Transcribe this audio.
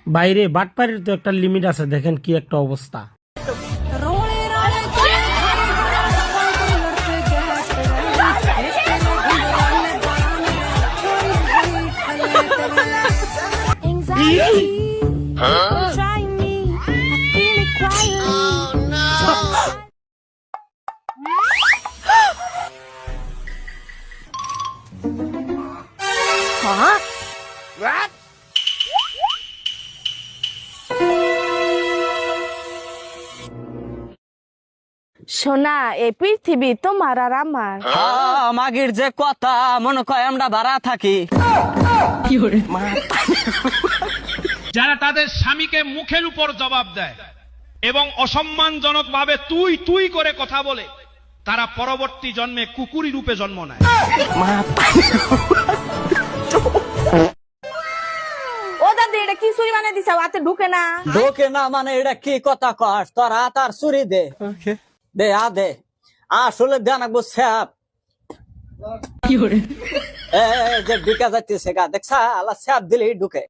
বাইরে বাটপাড়ির তো একটা লিমিট আছে, দেখেন কি একটা অবস্থা। সোনা, এই পৃথিবী তোমার আর আমার। মাগির যে কথা, মনে কয় আমরা ভাড়া থাকি। যারা তাদের স্বামীকে মুখের উপর জবাব দেয় এবং অসম্মানজনক ভাবে তুই তুই করে কথা বলে, তারা পরবর্তী জন্মে কুকুরি রূপে জন্ম নেয়। ও দাদি, এটা কি চুরি মানে দিছে? হাতে ঢুকে না। ঢোকে না মানে এটা কি কথা কস? তোর হাত আর চুরি দে, দে আ দে। আসলে দেন একবো স্যাপ যে ঢুকে যাইতেছে গা, দেখছা আলা স্যাপ দিলেই ঢুকে।